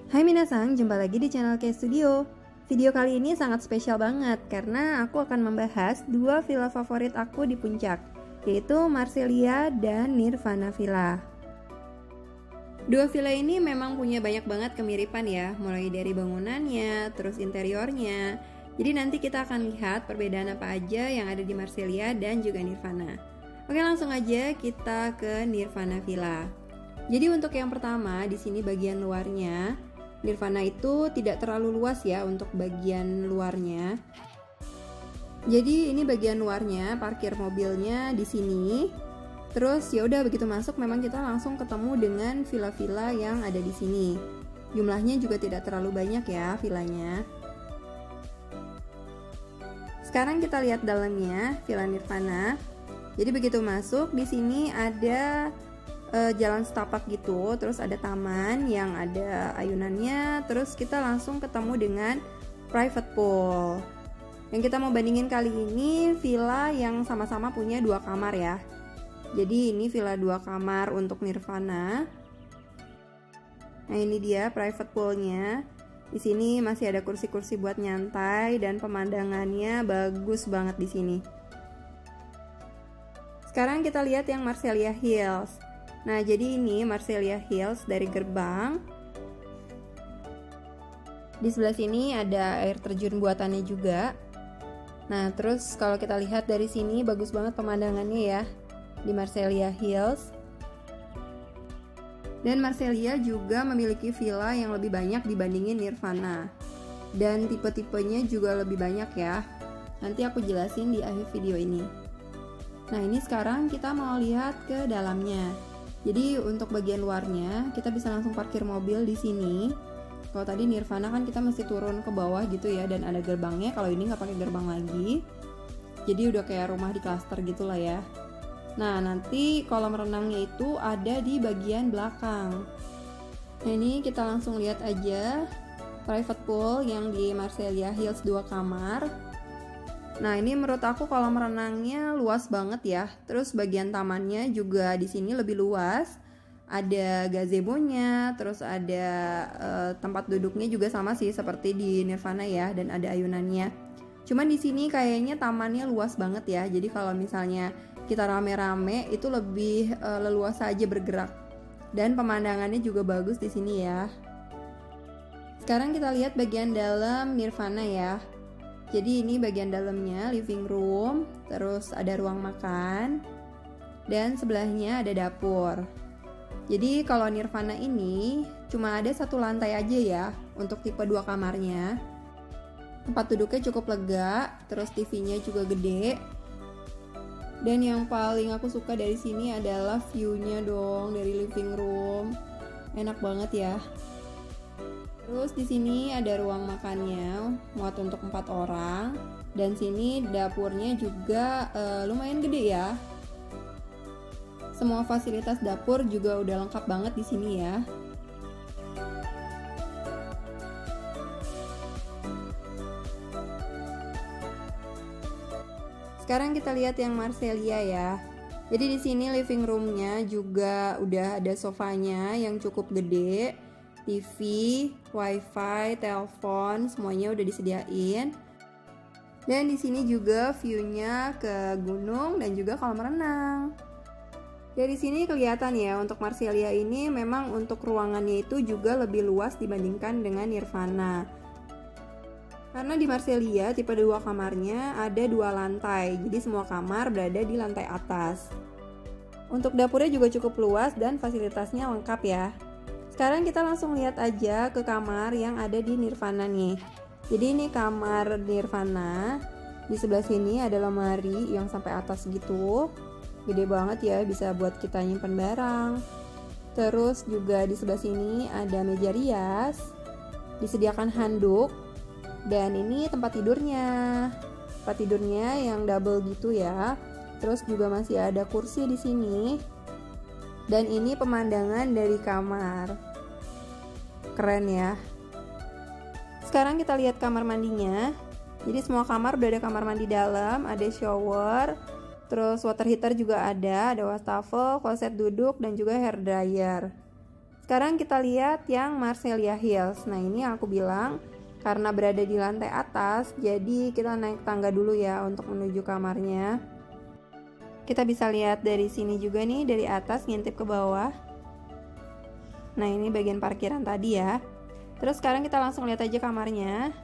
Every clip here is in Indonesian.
Hai minasang, jumpa lagi di channel K Studio. Video kali ini sangat spesial banget karena aku akan membahas dua villa favorit aku di Puncak, yaitu Marselia dan Nirvana Villa. Dua villa ini memang punya banyak banget kemiripan ya, mulai dari bangunannya, terus interiornya. Jadi nanti kita akan lihat perbedaan apa aja yang ada di Marselia dan juga Nirvana. Oke, langsung aja kita ke Nirvana Villa. Jadi untuk yang pertama, di sini bagian luarnya, Nirvana itu tidak terlalu luas ya untuk bagian luarnya. Jadi ini bagian luarnya, parkir mobilnya di sini. Terus ya udah begitu masuk memang kita langsung ketemu dengan villa-villa yang ada di sini. Jumlahnya juga tidak terlalu banyak ya villanya. Sekarang kita lihat dalamnya Villa Nirvana. Jadi begitu masuk di sini ada jalan setapak gitu, terus ada taman yang ada ayunannya, terus kita langsung ketemu dengan private pool. Yang kita mau bandingin kali ini villa yang sama-sama punya 2 kamar ya. Jadi ini villa 2 kamar untuk Nirvana. Nah ini dia private poolnya. Di sini masih ada kursi-kursi buat nyantai dan pemandangannya bagus banget di sini. Sekarang kita lihat yang Marselia Hills. Nah, jadi ini Marselia Hills dari gerbang. Di sebelah sini ada air terjun buatannya juga. Nah, terus kalau kita lihat dari sini bagus banget pemandangannya ya di Marselia Hills. Dan Marselia juga memiliki villa yang lebih banyak dibandingin Nirvana. Dan tipe-tipenya juga lebih banyak ya. Nanti aku jelasin di akhir video ini. Nah, ini sekarang kita mau lihat ke dalamnya. Jadi untuk bagian luarnya kita bisa langsung parkir mobil di sini. Kalau tadi Nirvana kan kita mesti turun ke bawah gitu ya dan ada gerbangnya. Kalau ini nggak pakai gerbang lagi. Jadi udah kayak rumah di klaster gitulah ya. Nah nanti kolam renangnya itu ada di bagian belakang. Nah ini kita langsung lihat aja private pool yang di Marselia Hills 2 kamar. Nah ini menurut aku kolam renangnya luas banget ya. Terus bagian tamannya juga di sini lebih luas. Ada gazebo-nya, terus ada tempat duduknya juga sama sih seperti di Nirvana ya, dan ada ayunannya. Cuman di sini kayaknya tamannya luas banget ya. Jadi kalau misalnya kita rame-rame itu lebih leluasa aja bergerak. Dan pemandangannya juga bagus di sini ya. Sekarang kita lihat bagian dalam Nirvana ya. Jadi ini bagian dalamnya living room, terus ada ruang makan, dan sebelahnya ada dapur. Jadi kalau Nirvana ini cuma ada 1 lantai aja ya untuk tipe 2 kamarnya. Tempat duduknya cukup lega, terus TV-nya juga gede. Dan yang paling aku suka dari sini adalah view-nya dong dari living room. Enak banget ya. Terus di sini ada ruang makannya muat untuk 4 orang, dan sini dapurnya juga lumayan gede ya. Semua fasilitas dapur juga udah lengkap banget di sini ya. Sekarang kita lihat yang Marselia ya. Jadi di sini living roomnya juga udah ada sofanya yang cukup gede. TV, wifi, telepon, semuanya udah disediain. Dan di sini juga view-nya ke gunung dan juga kolam renang. Dari sini kelihatan ya untuk Marselia ini memang untuk ruangannya itu juga lebih luas dibandingkan dengan Nirvana. Karena di Marselia tipe 2 kamarnya ada 2 lantai, jadi semua kamar berada di lantai atas. Untuk dapurnya juga cukup luas dan fasilitasnya lengkap ya. Sekarang kita langsung lihat aja ke kamar yang ada di Nirvana nih. Jadi ini kamar Nirvana. Di sebelah sini ada lemari yang sampai atas gitu. Gede banget ya, bisa buat kita nyimpen barang. Terus juga di sebelah sini ada meja rias. Disediakan handuk. Dan ini tempat tidurnya. Tempat tidurnya yang double gitu ya. Terus juga masih ada kursi di sini. Dan ini pemandangan dari kamar. Keren ya. Sekarang kita lihat kamar mandinya. Jadi semua kamar udah ada kamar mandi dalam, ada shower, terus water heater juga ada wastafel, kloset duduk, dan juga hair dryer. Sekarang kita lihat yang Marselia Hills. Nah, ini yang aku bilang karena berada di lantai atas, jadi kita naik tangga dulu ya untuk menuju kamarnya. Kita bisa lihat dari sini juga nih, dari atas ngintip ke bawah. Nah, ini bagian parkiran tadi ya. Terus sekarang kita langsung lihat aja kamarnya.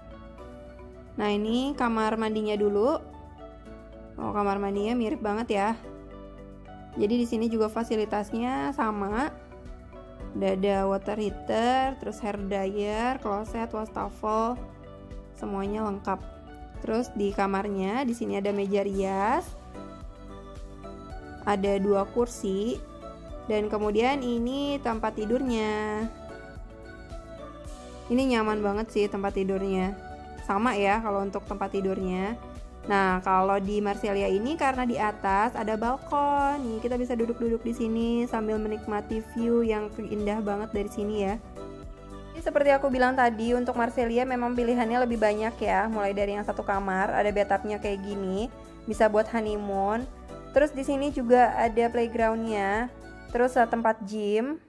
Nah, ini kamar mandinya dulu. Oh, kamar mandinya mirip banget ya. Jadi di sini juga fasilitasnya sama. Ada water heater, terus hair dryer, kloset, wastafel, semuanya lengkap. Terus di kamarnya di sini ada meja rias, ada 2 kursi, dan kemudian ini tempat tidurnya. Ini nyaman banget sih tempat tidurnya. Sama ya kalau untuk tempat tidurnya. Nah, kalau di Marselia ini karena di atas ada balkon. Nih, kita bisa duduk-duduk di sini sambil menikmati view yang indah banget dari sini ya. Jadi seperti aku bilang tadi, untuk Marselia memang pilihannya lebih banyak ya. Mulai dari yang 1 kamar, ada bathtubnya kayak gini, bisa buat honeymoon. Terus di sini juga ada playgroundnya, terus tempat gym.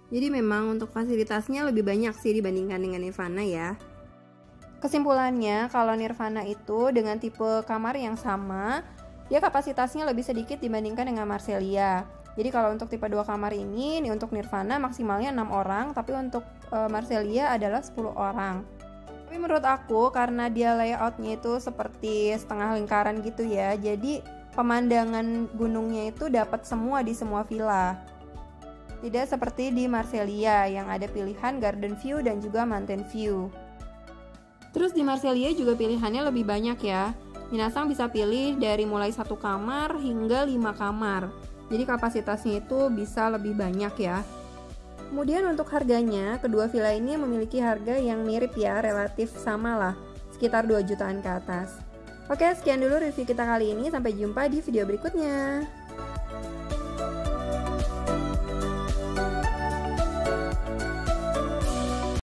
Jadi memang untuk fasilitasnya lebih banyak sih dibandingkan dengan Nirvana ya. Kesimpulannya, kalau Nirvana itu dengan tipe kamar yang sama, dia kapasitasnya lebih sedikit dibandingkan dengan Marselia. Jadi kalau untuk tipe 2 kamar ini untuk Nirvana maksimalnya 6 orang, tapi untuk Marselia adalah 10 orang. Tapi menurut aku karena dia layoutnya itu seperti setengah lingkaran gitu ya, jadi pemandangan gunungnya itu dapat semua di semua villa. Tidak seperti di Marselia yang ada pilihan garden view dan juga mountain view. Terus di Marselia juga pilihannya lebih banyak ya. Minasang bisa pilih dari mulai 1 kamar hingga 5 kamar. Jadi kapasitasnya itu bisa lebih banyak ya. Kemudian untuk harganya, kedua villa ini memiliki harga yang mirip ya, relatif sama lah, sekitar 2 jutaan ke atas. Oke, sekian dulu review kita kali ini. Sampai jumpa di video berikutnya.